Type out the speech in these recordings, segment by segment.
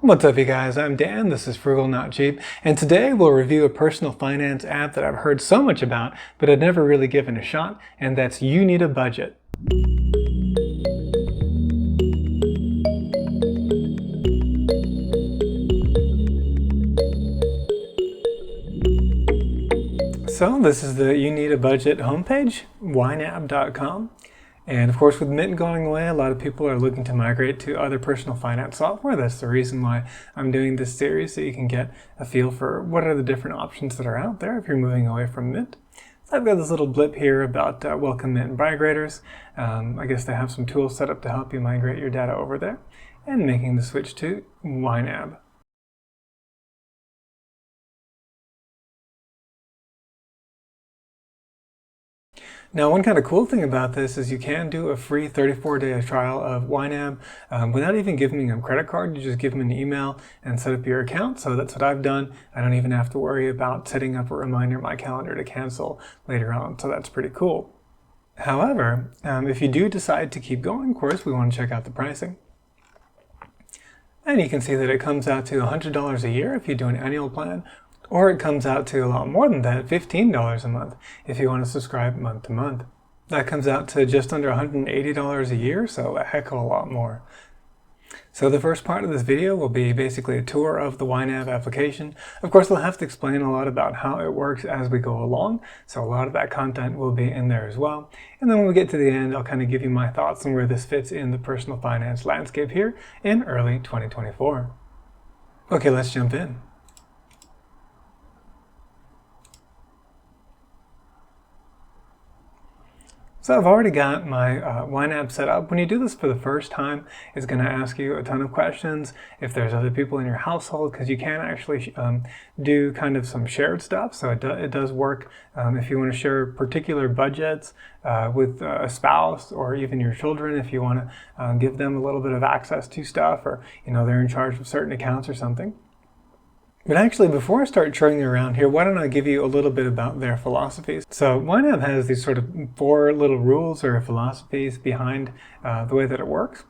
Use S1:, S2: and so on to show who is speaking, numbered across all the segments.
S1: What's up you guys, I'm Dan, this is Frugal Not Cheap, and today we'll review a personal finance app that I've heard so much about, but I'd never really given a shot, and that's You Need a Budget. So this is the You Need a Budget homepage, YNAB.com. And of course, with Mint going away, a lot of people are looking to migrate to other personal finance software. That's the reason why I'm doing this series, so you can get a feel for what are the different options that are out there if you're moving away from Mint. So I've got this little blip here about welcome Mint migrators. I guess they have some tools set up to help you migrate your data over there, and making the switch to YNAB. Now, one kind of cool thing about this is you can do a free 34-day trial of YNAB without even giving them a credit card. You just give them an email and set up your account. So that's what I've done. I don't even have to worry about setting up a reminder in my calendar to cancel later on. So that's pretty cool. However, if you do decide to keep going, of course, we want to check out the pricing. And you can see that it comes out to $100 a year if you do an annual plan, or it comes out to a lot more than that, $15 a month, if you want to subscribe month to month. That comes out to just under $180 a year, so a heck of a lot more. So the first part of this video will be basically a tour of the YNAB application. Of course, we'll have to explain a lot about how it works as we go along, so a lot of that content will be in there as well. And then when we get to the end, I'll kind of give you my thoughts on where this fits in the personal finance landscape here in early 2024. Okay, let's jump in. So I've already got my YNAB set up. When you do this for the first time, it's going to ask you a ton of questions if there's other people in your household, because you can actually do kind of some shared stuff. So it does work if you want to share particular budgets with a spouse or even your children, if you want to give them a little bit of access to stuff, or they're in charge of certain accounts or something. But actually, before I start showing you around here, why don't I give you a little bit about their philosophies. So YNAB has these sort of 4 little rules or philosophies behind the way that it works.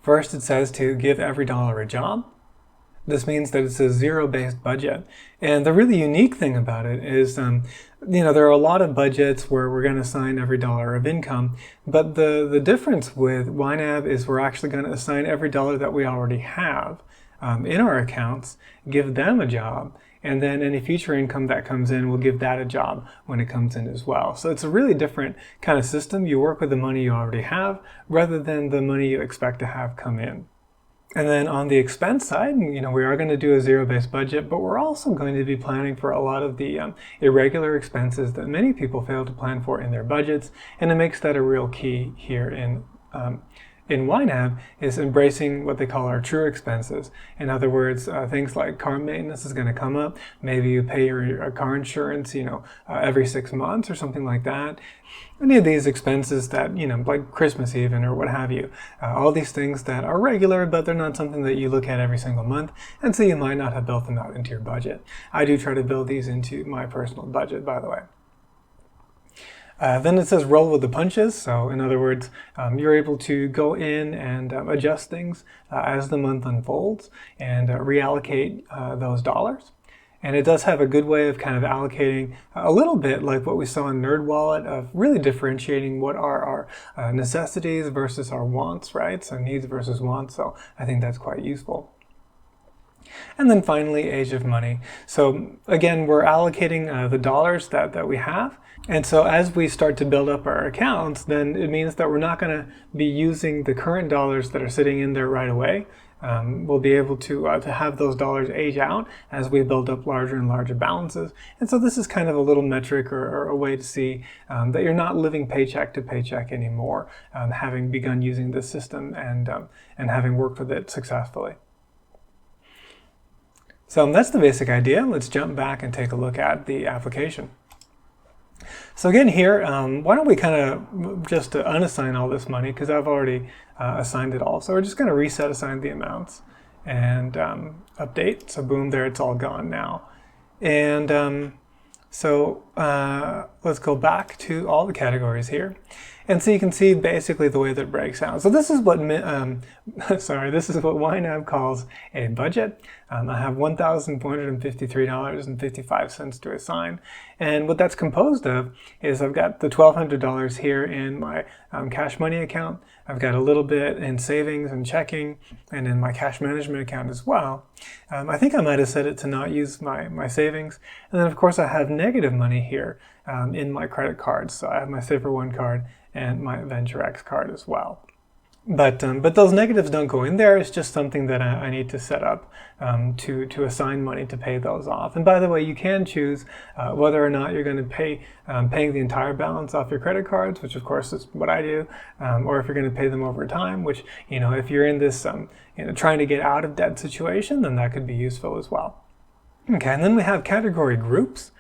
S1: First, it says to give every dollar a job. This means that it's a zero-based budget. And the really unique thing about it is, there are a lot of budgets where we're going to assign every dollar of income, but the difference with YNAB is we're actually going to assign every dollar that we already have in our accounts, give them a job, and then any future income that comes in, we'll give that a job when it comes in as well. So it's a really different kind of system. You work with the money you already have rather than the money you expect to have come in. And then on the expense side, we are going to do a zero-based budget, but we're also going to be planning for a lot of the irregular expenses that many people fail to plan for in their budgets, and it makes that a real key here in YNAB is embracing what they call our true expenses. In other words, things like car maintenance is going to come up. Maybe you pay your car insurance, every 6 months or something like that. Any of these expenses that, like Christmas even or what have you. All these things that are regular, but they're not something that you look at every single month, and so you might not have built them out into your budget. I do try to build these into my personal budget, by the way. Then it says roll with the punches. So in other words, you're able to go in and adjust things as the month unfolds and reallocate those dollars. And it does have a good way of kind of allocating a little bit like what we saw in NerdWallet, of really differentiating what are our necessities versus our wants, right? So needs versus wants. So I think that's quite useful. And then finally, age of money. So again, we're allocating the dollars that we have. And so as we start to build up our accounts, then it means that we're not going to be using the current dollars that are sitting in there right away. We'll be able to have those dollars age out as we build up larger and larger balances. And so this is kind of a little metric or a way to see that you're not living paycheck to paycheck anymore, having begun using this system and having worked with it successfully. So that's the basic idea. Let's jump back and take a look at the application. So again here, why don't we kind of just unassign all this money, because I've already assigned it all. So we're just going to reset assign the amounts and update. So boom, there, it's all gone now. And so let's go back to all the categories here. And so you can see basically the way that it breaks out. So this is what this is what YNAB calls a budget. I have $1,453.55 to assign. And what that's composed of is I've got the $1,200 here in my cash money account. I've got a little bit in savings and checking and in my cash management account as well. I think I might have set it to not use my savings. And then of course I have negative money here in my credit cards. So I have my SavorOne card and my VentureX card as well. But those negatives don't go in there. It's just something that I need to set up to assign money to pay those off. And by the way, you can choose whether or not you're going to paying the entire balance off your credit cards, which of course is what I do, or if you're going to pay them over time, which, if you're in this trying to get out of debt situation, then that could be useful as well. Okay, and then we have category groups.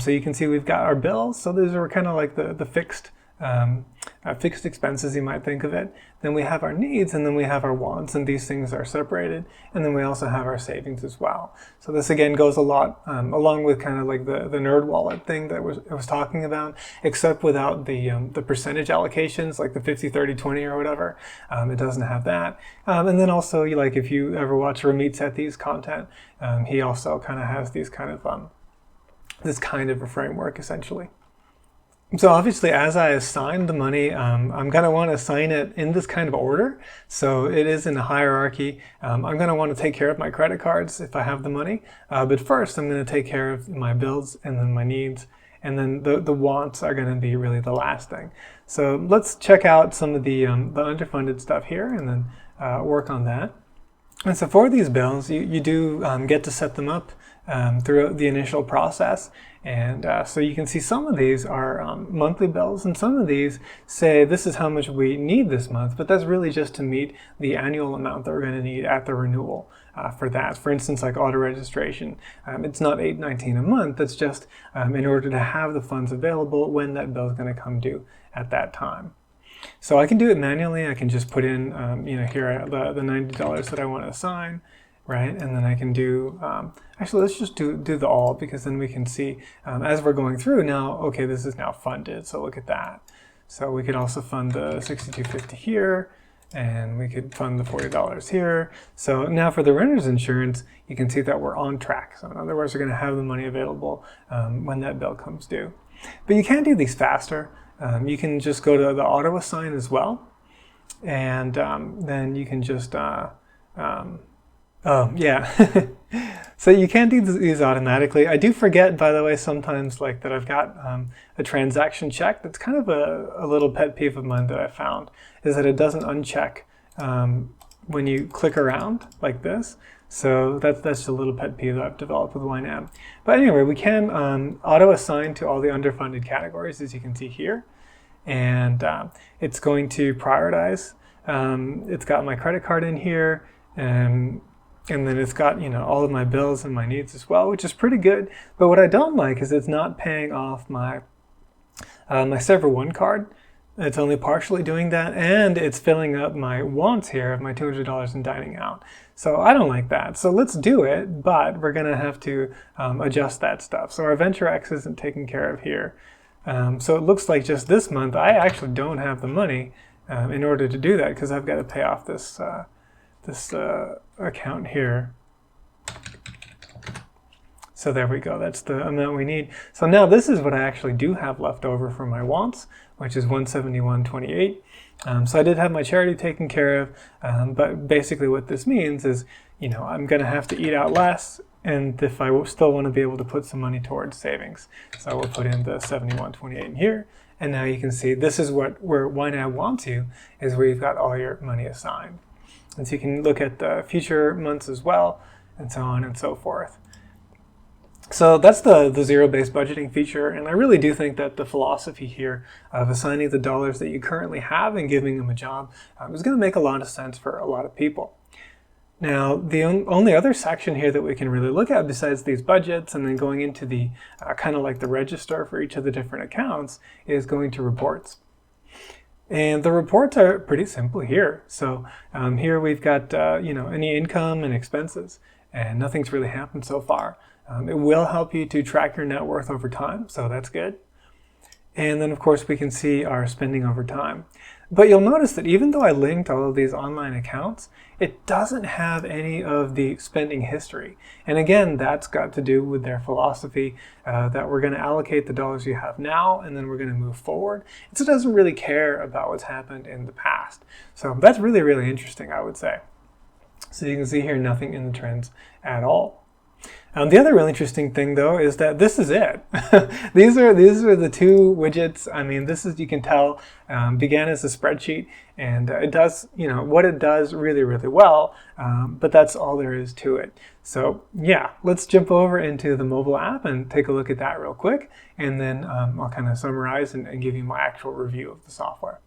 S1: So you can see we've got our bills. So these are kind of like the fixed expenses, you might think of it. Then we have our needs, and then we have our wants, and these things are separated. And then we also have our savings as well. So this again goes a lot along with kind of like the NerdWallet thing that I was talking about, except without the percentage allocations, like the 50, 30, 20 or whatever. It doesn't have that. And then also, like if you ever watch Ramit Sethi's content, he also kind of has these kind of this kind of a framework essentially. So obviously, as I assign the money, I'm going to want to assign it in this kind of order. So it is in a hierarchy. I'm going to want to take care of my credit cards if I have the money. But first, I'm going to take care of my bills and then my needs. And then the wants are going to be really the last thing. So let's check out some of the underfunded stuff here and then work on that. And so for these bills, you do get to set them up throughout the initial process. And so you can see some of these are monthly bills, and some of these say this is how much we need this month, but that's really just to meet the annual amount that we're going to need at the renewal for that. For instance, like auto registration, it's not $8.19 a month, that's just in order to have the funds available when that bill is going to come due at that time. So I can do it manually. I can just put in, here the $90 that I want to assign, right? And then I can do, actually, let's just do the all, because then we can see as we're going through now, okay, this is now funded. So look at that. So we could also fund the $62.50 here, and we could fund the $40 here. So now for the renter's insurance, you can see that we're on track. So in other words, we're going to have the money available when that bill comes due. But you can do these faster. You can just go to the auto assign as well, and then you can just so you can do these automatically. I do forget, by the way, sometimes like that I've got a transaction check. That's kind of a little pet peeve of mine that I found, is that it doesn't uncheck when you click around like this. So that's just a little pet peeve that I've developed with YNAB. But anyway, we can auto assign to all the underfunded categories, as you can see here. And it's going to prioritize. It's got my credit card in here, and then it's got all of my bills and my needs as well, which is pretty good. But what I don't like is it's not paying off my my SavorOne card. It's only partially doing that, and it's filling up my wants here of my $200 in dining out. So I don't like that. So let's do it, but we're going to have to adjust that stuff. So our VentureX isn't taken care of here. So it looks like just this month I actually don't have the money in order to do that, because I've got to pay off this account here. So there we go, that's the amount we need. So now this is what I actually do have left over for my wants, which is $171.28. So I did have my charity taken care of, but basically what this means is, I'm gonna have to eat out less, and if I still want to be able to put some money towards savings. So we'll put in the $71.28 in here, and now you can see this is where YNAB wants you, is where you've got all your money assigned. And so you can look at the future months as well, and so on and so forth. So that's the zero-based budgeting feature, and I really do think that the philosophy here of assigning the dollars that you currently have and giving them a job is going to make a lot of sense for a lot of people. Now, the only other section here that we can really look at besides these budgets and then going into the kind of like the register for each of the different accounts is going to reports. And the reports are pretty simple here. So here we've got any income and expenses, and nothing's really happened so far. It will help you to track your net worth over time, so that's good. And then of course we can see our spending over time. But you'll notice that even though I linked all of these online accounts, it doesn't have any of the spending history. And again, that's got to do with their philosophy that we're going to allocate the dollars you have now, and then we're going to move forward. And so it doesn't really care about what's happened in the past. So that's really, really interesting, I would say. So you can see here nothing in the trends at all. The other really interesting thing, though, is that this is it. these are the two widgets. I mean, this is, you can tell, began as a spreadsheet, and it does, what it does really, really well, but that's all there is to it. So yeah, let's jump over into the mobile app and take a look at that real quick, and then I'll kind of summarize and give you my actual review of the software.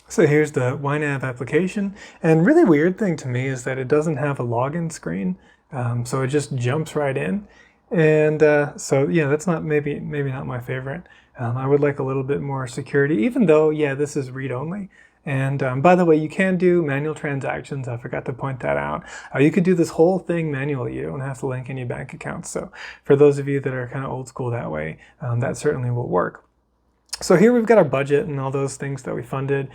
S1: So here's the YNAB application, and really weird thing to me is that it doesn't have a login screen. So it just jumps right in, and so yeah, that's not maybe not my favorite. I would like a little bit more security, even though yeah, this is read only. And by the way, you can do manual transactions. I forgot to point that out. You could do this whole thing manually. You don't have to link any bank accounts. So for those of you that are kind of old school that way, that certainly will work. So here we've got our budget and all those things that we funded.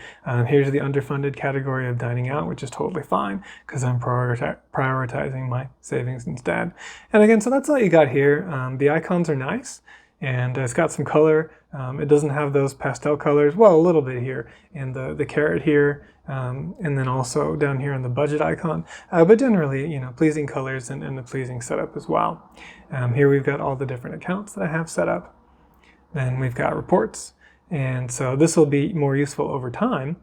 S1: Here's the underfunded category of dining out, which is totally fine because I'm prioritizing my savings instead. And again, so that's all you got here. The icons are nice, and it's got some color. It doesn't have those pastel colors. Well, a little bit here in the carrot here, and then also down here in the budget icon. But generally, pleasing colors and a pleasing setup as well. Here we've got all the different accounts that I have set up. Then we've got reports, and so this will be more useful over time.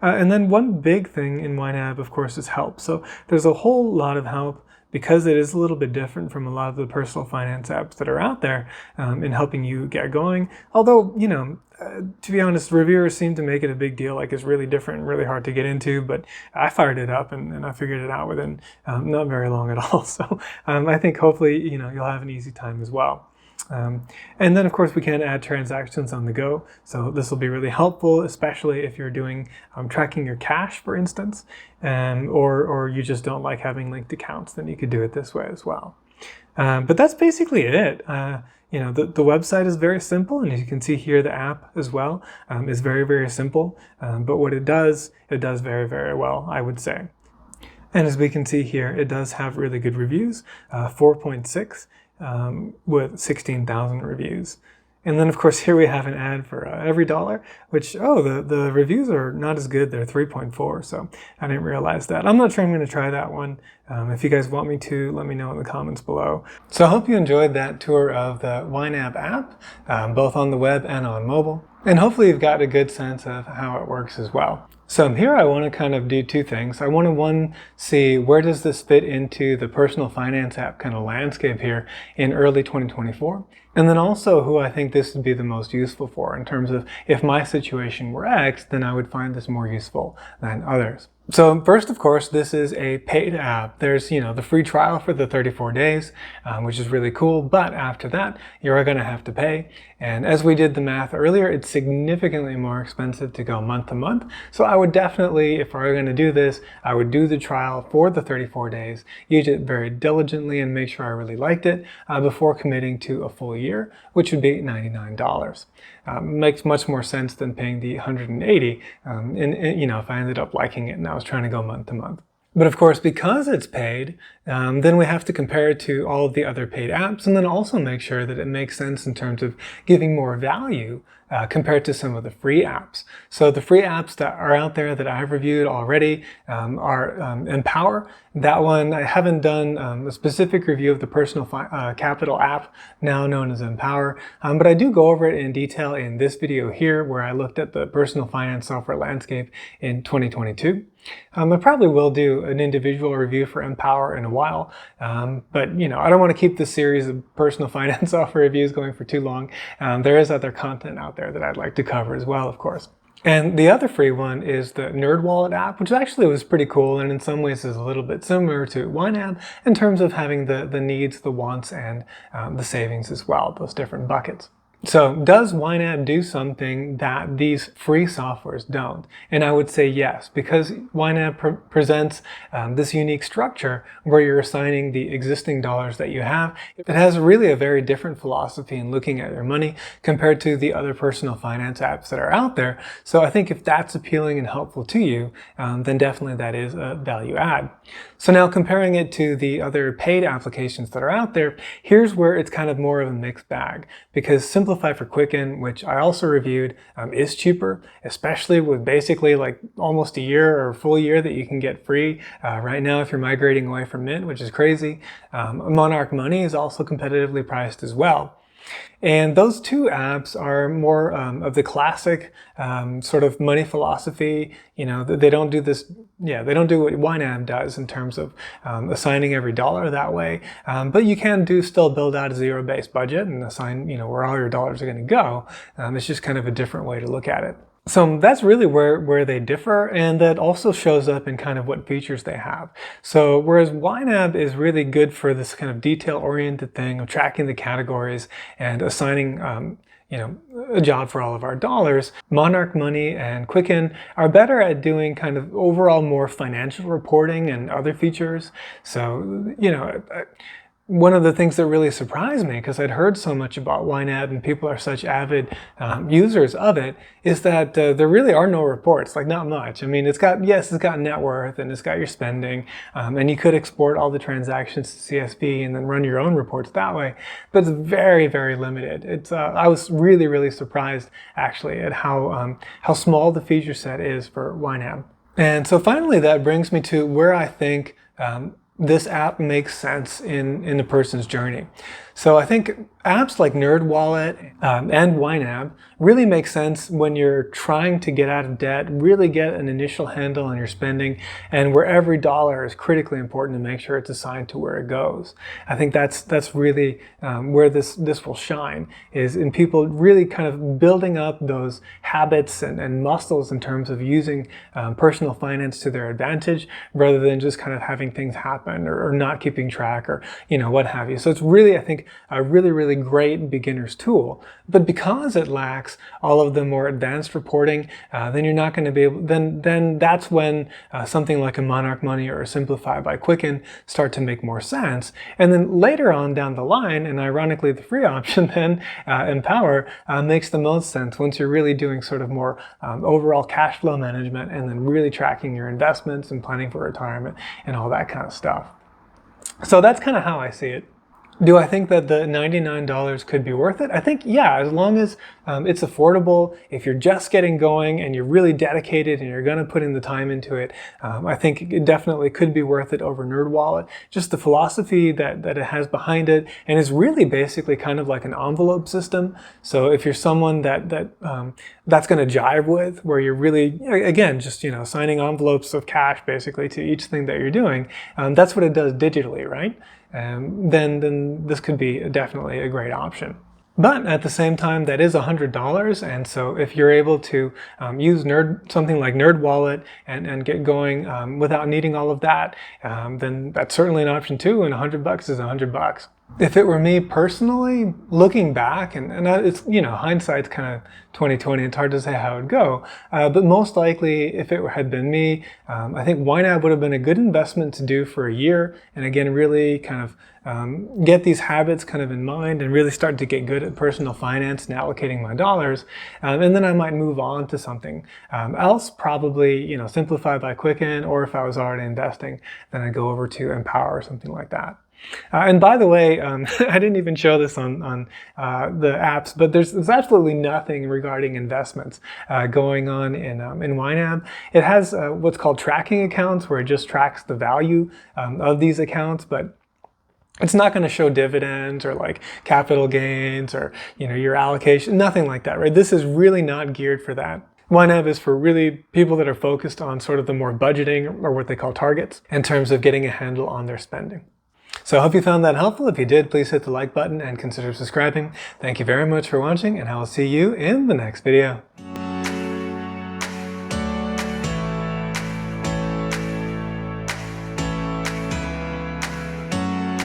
S1: And then one big thing in YNAB, of course, is help. So there's a whole lot of help because it is a little bit different from a lot of the personal finance apps that are out there in helping you get going. Although, to be honest, reviewers seem to make it a big deal, like it's really different and really hard to get into, but I fired it up and I figured it out within not very long at all. So I think hopefully, you'll have an easy time as well. And then of course we can add transactions on the go. So this will be really helpful, especially if you're doing tracking your cash, for instance, or you just don't like having linked accounts, then you could do it this way as well. But that's basically it. The website is very simple, and as you can see here, the app as well is very, very simple. But what it does very, very well, I would say. And as we can see here, it does have really good reviews, 4.6. With 16,000 reviews. And then of course here we have an ad for every dollar, which, the reviews are not as good. They're 3.4, so I didn't realize that. I'm not sure I'm going to try that one. If you guys want me to, let me know in the comments below. So I hope you enjoyed that tour of the YNAB app, both on the web and on mobile. And hopefully you've got a good sense of how it works as well. So here I want to kind of do two things. I want to, see where does this fit into the personal finance app kind of landscape here in early 2024. And then also who I think this would be the most useful for in terms of if my situation were X, then I would find this more useful than others. So first, of course, this is a paid app. There's, the free trial for the 34 days, which is really cool. But after that, you're going to have to pay. And as we did the math earlier, it's significantly more expensive to go month to month. So I would definitely, if I were going to do this, I would do the trial for the 34 days, use it very diligently and make sure I really liked it before committing to a full year, which would be $99. Makes much more sense than paying the $180 if I ended up liking it and I was trying to go month to month. But of course, because it's paid, then we have to compare it to all of the other paid apps and then also make sure that it makes sense in terms of giving more value compared to some of the free apps. So the free apps that are out there that I've reviewed already are Empower. That one, I haven't done a specific review of the personal capital app, now known as Empower, but I do go over it in detail in this video here where I looked at the personal finance software landscape in 2022. I probably will do an individual review for Empower in a while, but I don't want to keep this series of personal finance software reviews going for too long. There is other content out there that I'd like to cover as well, of course. And the other free one is the NerdWallet app, which actually was pretty cool and in some ways is a little bit similar to YNAB in terms of having the needs, the wants, and the savings as well, those different buckets. So does YNAB do something that these free softwares don't? And I would say yes, because YNAB presents this unique structure where you're assigning the existing dollars that you have. It has really a very different philosophy in looking at your money compared to the other personal finance apps that are out there. So I think if that's appealing and helpful to you, then definitely that is a value add. So now comparing it to the other paid applications that are out there, here's where it's kind of more of a mixed bag, because Simplifi for Quicken, which I also reviewed, is cheaper, especially with basically like almost a year or a full year that you can get free right now if you're migrating away from Mint, which is crazy. Monarch Money is also competitively priced as well. And those two apps are more of the classic sort of money philosophy. You know, they don't do this, they don't do what YNAB does in terms of assigning every dollar that way. But you can still build out a zero-based budget and assign, where all your dollars are going to go. It's just kind of a different way to look at it. So that's really where they differ, and that also shows up in kind of what features they have. So whereas YNAB is really good for this kind of detail-oriented thing of tracking the categories and assigning a job for all of our dollars, Monarch Money and Quicken are better at doing kind of overall more financial reporting and other features. So, one of the things that really surprised me, because I'd heard so much about YNAB and people are such avid users of it, is that there really are no reports, like not much. I mean, it's got net worth and it's got your spending, and you could export all the transactions to CSV and then run your own reports that way, but it's very, very limited. I was really, really surprised actually at how small the feature set is for YNAB. And so finally, that brings me to where I think this app makes sense in a person's journey. So I think apps like NerdWallet and YNAB really make sense when you're trying to get out of debt, really get an initial handle on your spending, and where every dollar is critically important to make sure it's assigned to where it goes. I think that's really where this will shine, is in people really kind of building up those habits and muscles in terms of using personal finance to their advantage, rather than just kind of having things happen or not keeping track or what have you. So it's really, I think, a really, really great beginner's tool. But because it lacks all of the more advanced reporting, then you're not going to be able, then that's when something like a Monarch Money or a Simplifi by Quicken start to make more sense. And then later on down the line, and ironically the free option then, Empower, makes the most sense once you're really doing sort of more overall cash flow management and then really tracking your investments and planning for retirement and all that kind of stuff. So that's kind of how I see it. Do I think that the $99 could be worth it? I think, yeah, as long as it's affordable. If you're just getting going and you're really dedicated and you're going to put in the time into it, I think it definitely could be worth it over NerdWallet. Just the philosophy that it has behind it, and it's really basically kind of like an envelope system. So if you're someone that's going to jive with, where you're really, again, just signing envelopes of cash basically to each thing that you're doing, that's what it does digitally, right? Then this could be definitely a great option. But at the same time, that is $100, and so if you're able to use something like NerdWallet and get going without needing all of that, then that's certainly an option too, and $100 is $100. If it were me personally, looking back, and it's, hindsight's kind of 2020, it's hard to say how it would go, but most likely, if it had been me, I think YNAB would have been a good investment to do for a year, and again, really kind of get these habits kind of in mind and really start to get good at personal finance and allocating my dollars, and then I might move on to something else, probably, Simplifi by Quicken, or if I was already investing, then I'd go over to Empower or something like that. And by the way, I didn't even show this on the apps, but there's absolutely nothing regarding investments going on in YNAB. It has what's called tracking accounts, where it just tracks the value of these accounts, but it's not going to show dividends or like capital gains or your allocation, nothing like that, right? This is really not geared for that. YNAB is for really people that are focused on sort of the more budgeting, or what they call targets, in terms of getting a handle on their spending. So I hope you found that helpful. If you did, please hit the like button and consider subscribing. Thank you very much for watching, and I will see you in the next video.